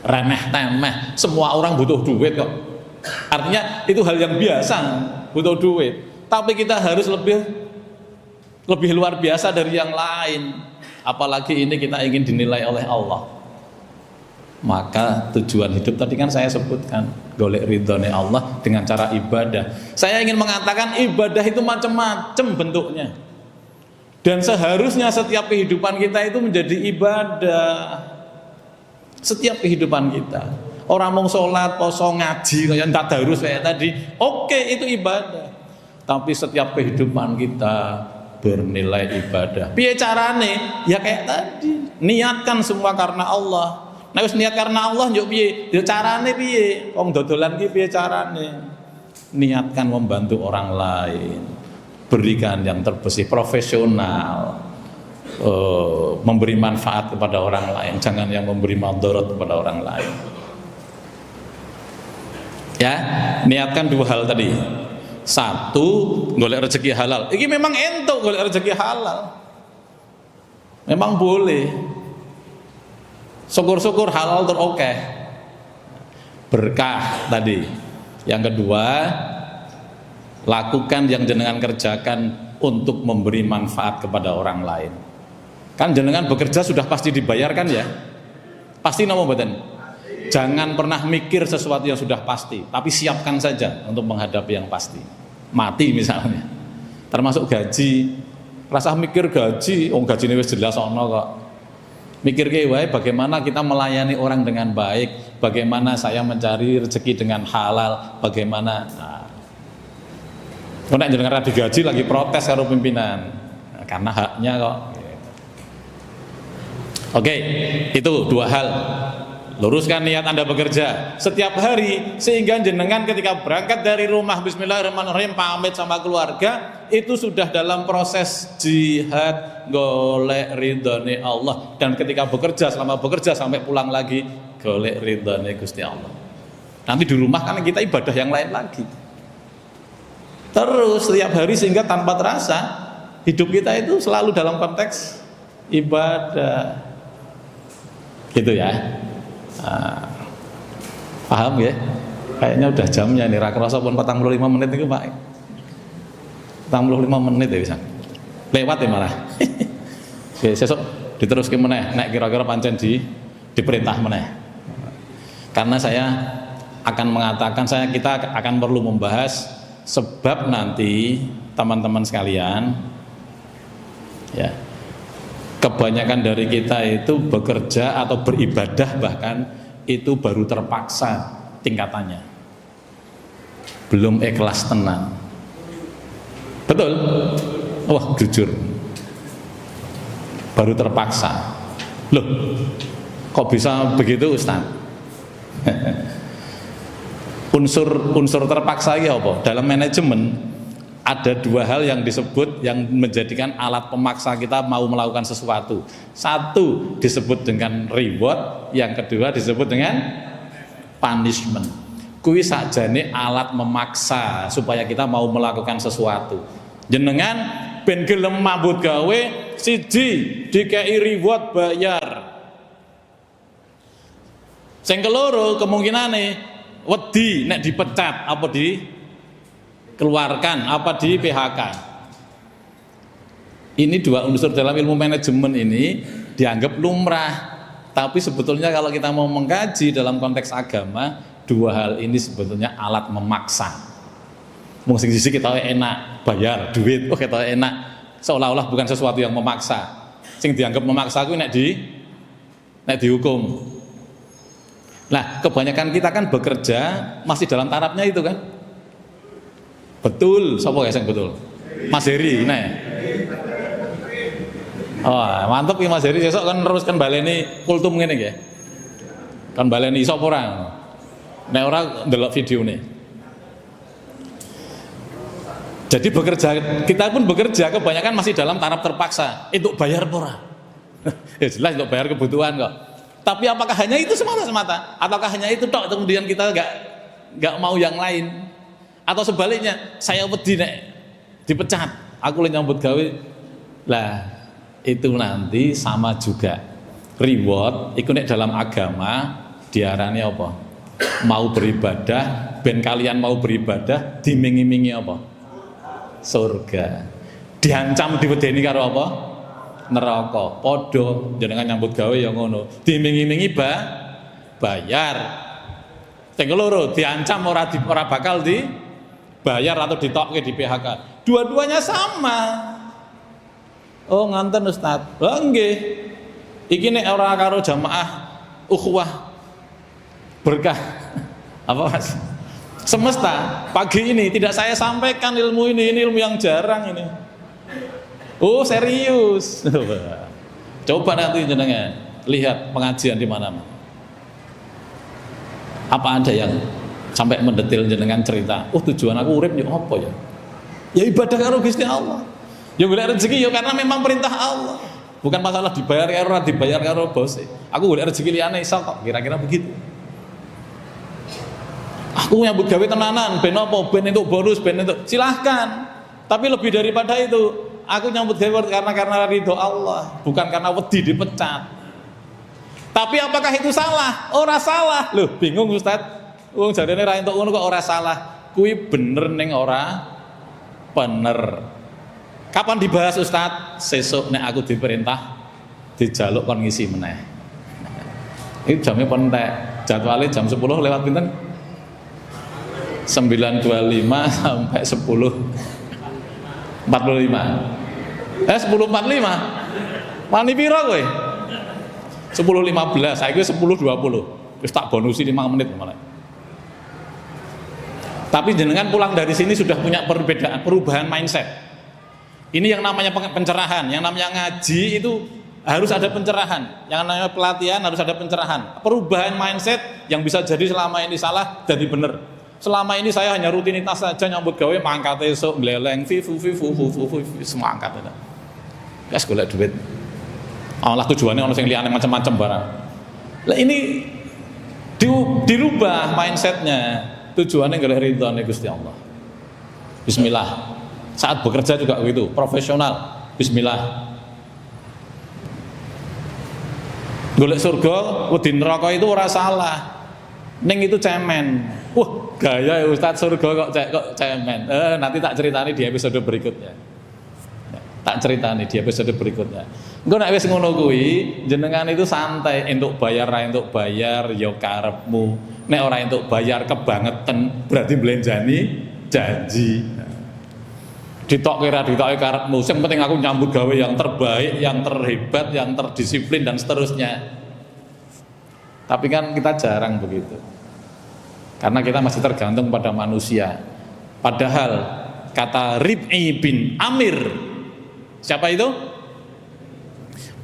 Remeh temeh. Semua orang butuh duit kok. Artinya itu hal yang biasa, butuh duit. Tapi kita harus lebih luar biasa dari yang lain. Apalagi ini kita ingin dinilai oleh Allah. Maka tujuan hidup tadi kan saya sebutkan, golek ridhone Allah dengan cara ibadah. Saya ingin mengatakan ibadah itu macam-macam bentuknya. Dan seharusnya setiap kehidupan kita itu menjadi ibadah. Setiap kehidupan kita. Orang mau sholat, poso, ngaji, kayak tadarus kayak tadi, oke, itu ibadah. Tapi setiap kehidupan kita bernilai ibadah. Piye carane? Ya kayak tadi, niatkan semua karena Allah. Nah wis niat karena Allah yo piye? Ya carane piye? Wong dodolan ki piye carane? Niatkan membantu orang lain. Berikan yang terbersih, profesional. Memberi manfaat kepada orang lain, jangan yang memberi madarat kepada orang lain. Ya, niatkan dua hal tadi. Satu, golek rezeki halal. Ini memang entuk golek rezeki halal. Memang boleh. Syukur-syukur halal teroke. Berkah tadi. Yang kedua, lakukan yang jenengan kerjakan untuk memberi manfaat kepada orang lain. Kan jenengan bekerja sudah pasti dibayarkan ya? Pasti nama badan. Jangan pernah mikir sesuatu yang sudah pasti, tapi siapkan saja untuk menghadapi yang pasti. Mati misalnya, termasuk gaji. Rasa mikir gaji, gaji ini wis jelas ono kok. Mikir wae bagaimana kita melayani orang dengan baik, bagaimana saya mencari rezeki dengan halal, bagaimana. Nek jenengan digaji lagi protes karo pimpinan, karena haknya kok. Oke, itu dua hal. Luruskan niat Anda bekerja setiap hari, sehingga jenengan ketika berangkat dari rumah bismillahirrahmanirrahim pamit sama keluarga, itu sudah dalam proses jihad golek ridhone Allah. Dan ketika bekerja, selama bekerja sampai pulang lagi golek ridhone Gusti Allah. Nanti di rumah kan kita ibadah yang lain lagi. Terus setiap hari, sehingga tanpa terasa hidup kita itu selalu dalam konteks ibadah. Gitu ya. Paham ya? Kayaknya udah jamnya nih, ra kerasa pun 45 menit itu Pak. 45 menit ya bisa. Lewat ya malah. Oke, sesuk diteruske meneh nek kira-kira pancen diperintah meneh. Karena saya akan mengatakan, kita akan perlu membahas sebab nanti teman-teman sekalian ya, kebanyakan dari kita itu bekerja atau beribadah bahkan itu baru terpaksa tingkatannya, belum ikhlas tenang. Betul? Wah jujur, baru terpaksa. Loh, kok bisa begitu Ustaz? unsur terpaksa ya apa? Dalam manajemen ada dua hal yang disebut yang menjadikan alat pemaksa kita mau melakukan sesuatu. Satu disebut dengan reward, yang kedua disebut dengan punishment. Kuwi sakjane alat memaksa supaya kita mau melakukan sesuatu. Jenengan ben gelem mambut gawe, siji dikei reward bayar. Sing keloro kemungkinane wedi nek dipecat apa dikeluarkan apa di PHK. Ini dua unsur dalam ilmu manajemen ini dianggap lumrah, tapi sebetulnya kalau kita mau mengkaji dalam konteks agama, dua hal ini sebetulnya alat memaksa. Mung sing sisi kita enak bayar duit, kita enak, seolah-olah bukan sesuatu yang memaksa. Sing dianggap memaksa kuwi nek dihukum. Nah, kebanyakan kita kan bekerja masih dalam tarafnya itu kan. Betul, sapa guys yang betul? Mas Heri, nah. Oh, mantep ya Mas Heri, sesuk kan teruskan baleni kultum ngene nggih. Kan baleni sapa ora? Nek ora ndelok videone. Jadi bekerja, kita pun bekerja kebanyakan masih dalam taraf terpaksa. Itu bayar apa ora? Ya jelas untuk bayar kebutuhan kok. Tapi apakah hanya itu semata-semata? Ataukah hanya itu tok kemudian kita nggak mau yang lain? Atau sebaliknya, saya wedi nek dipecat, aku le nyambut gawe. Lah, itu nanti sama juga. Reward iku nek dalam agama diarani apa? Mau beribadah, ben kalian mau beribadah dimingi-mingi apa? Surga. Diancam diwedeni karo apa? Neraka. Padha jenengan nyambut gawe ya ngono. Dimingi-mingi bayar. Sing loro diancam ora bakal dibayar atau ditokke di PHK. Dua-duanya sama. Oh nganten Ustaz. Lah nggih. Iki nek ora karo jamaah ukhuwah berkah apa Mas? Semesta pagi ini tidak saya sampaikan ilmu ini ilmu yang jarang ini. Oh serius. Coba nanti jenengan lihat pengajian di mana-mana. Apa ada yang sampai mendetil jenengan cerita? Oh tujuan aku urip yo apa ya? Ya ibadah karo Gusti Allah. Ya golek rezeki ya karena memang perintah Allah. Bukan masalah dibayar karo dibayar karo bos. Aku golek rezeki liyane iso kok, kira-kira begitu. Aku nyambut gawe tenanan, ben apa? Ben untuk bonus, ben untuk silahkan. Tapi lebih daripada itu, aku nyambut gawe karena ridho Allah, bukan karena wedi dipecat. Tapi apakah itu salah? Ora salah. Loh, bingung Ustaz. Wong jarene ra entuk ngono kok ora salah. Kuwi bener ning ora bener. Kapan dibahas Ustaz? Sesuk nek aku diperintah dijaluk kon ngisi meneh. Itu jamnya pentek. Jadwalnya jam 10 lewat pinten? 9.25 sampai 10.45. 10.45. Wani piro kowe? 10.15. Saiki 10.20. Wis tak bonusi 5 menit malah. Tapi jenengan pulang dari sini sudah punya perubahan mindset. Ini yang namanya pencerahan, yang namanya ngaji itu harus ada pencerahan, yang namanya pelatihan harus ada pencerahan. Perubahan mindset yang bisa jadi selama ini salah jadi benar. Selama ini saya hanya rutinitas saja nyambut gawe mangkat esuk gleleng semua angkat itu. Guys golek duit. Allah tujuannya ono sing liyane macam-macam barang. Lah ini dirubah mindsetnya. Tujuannya golek ridhone Gusti Allah. Bismillah. Saat bekerja juga begitu, profesional. Bismillah. Golek surga, wedi neraka itu ora salah. Ning itu cemen. Wah, gaya ya Ustaz surga kok cemen. Nanti tak ceritani di episode berikutnya. Tak ceritani di episode berikutnya. Engko nek wis ngono kuwi, jenengan itu santai entuk bayar ra entuk bayar ya karepmu. Nek ora entuk bayar kebangetan berarti belenjani janji. Ditokke ra ditokke karepmu. Sing penting aku nyambut gawe yang terbaik, yang terhebat, yang terdisiplin dan seterusnya. Tapi kan kita jarang begitu. Karena kita masih tergantung pada manusia. Padahal kata Rib'i bin Amir, siapa itu?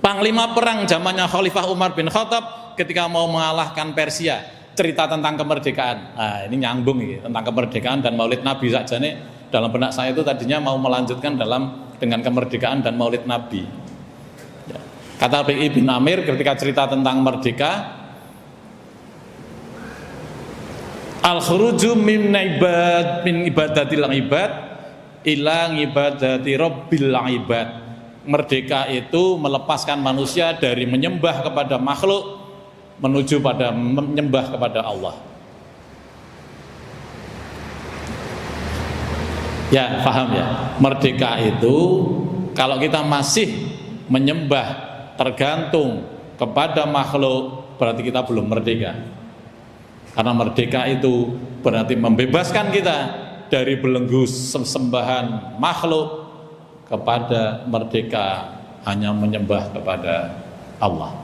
Panglima perang zamannya Khalifah Umar bin Khattab ketika mau mengalahkan Persia. Cerita tentang kemerdekaan. Nah, ini nyambung ini tentang kemerdekaan dan Maulid Nabi saja nih. Dalam benak saya itu tadinya mau melanjutkan dengan kemerdekaan dan Maulid Nabi. Ya. Kata Rib'i bin Amir ketika cerita tentang merdeka, al-khuruju min ibadatil ibad ila ibadati rabbil ibad. Merdeka itu melepaskan manusia dari menyembah kepada makhluk menuju pada menyembah kepada Allah. Ya, paham ya? Merdeka itu kalau kita masih menyembah tergantung kepada makhluk berarti kita belum merdeka. Karena merdeka itu berarti membebaskan kita dari belenggu sembahan makhluk kepada merdeka hanya menyembah kepada Allah.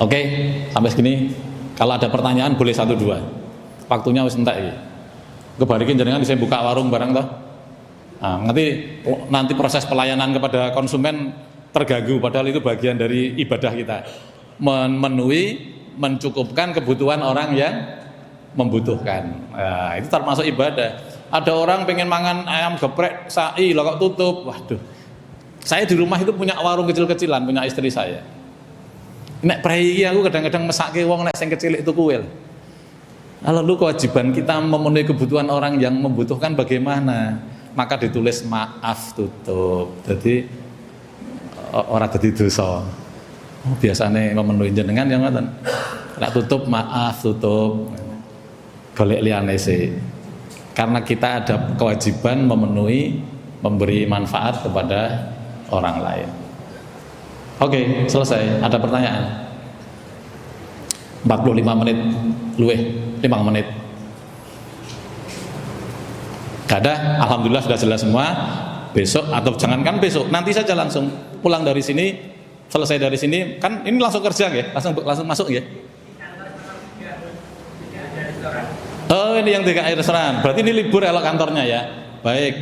Oke, sampai segini. Kalau ada pertanyaan boleh 1-2. Waktunya wis entek iki. Kebarikin jenengan bisa buka warung barang toh. Nah, nanti proses pelayanan kepada konsumen terganggu padahal itu bagian dari ibadah kita. Memenuhi, mencukupkan kebutuhan orang yang membutuhkan. Nah, itu termasuk ibadah. Ada orang pengen mangan ayam geprek sai lo kok tutup. Waduh. Saya di rumah itu punya warung kecil-kecilan, punya istri saya. Nek prei aku kadang-kadang mesake wong nek sing kecil itu kuil. Lalu kewajiban kita memenuhi kebutuhan orang yang membutuhkan bagaimana? Maka ditulis maaf tutup. Jadi orang jadi dosa. Biasanya memenuhi jenengan yang ngoten. Nek tutup maaf tutup. Golek liyane sih. Karena kita ada kewajiban memenuhi, memberi manfaat kepada orang lain. Oke, selesai. Ada pertanyaan? 45 menit luweh 5 menit. Gak ada, alhamdulillah sudah jelas semua. Besok atau jangankan besok, nanti saja langsung pulang dari sini, selesai dari sini, kan ini langsung kerja ya, langsung masuk ya. Oh ini yang 3 restoran, berarti ini libur elok kantornya ya. Baik.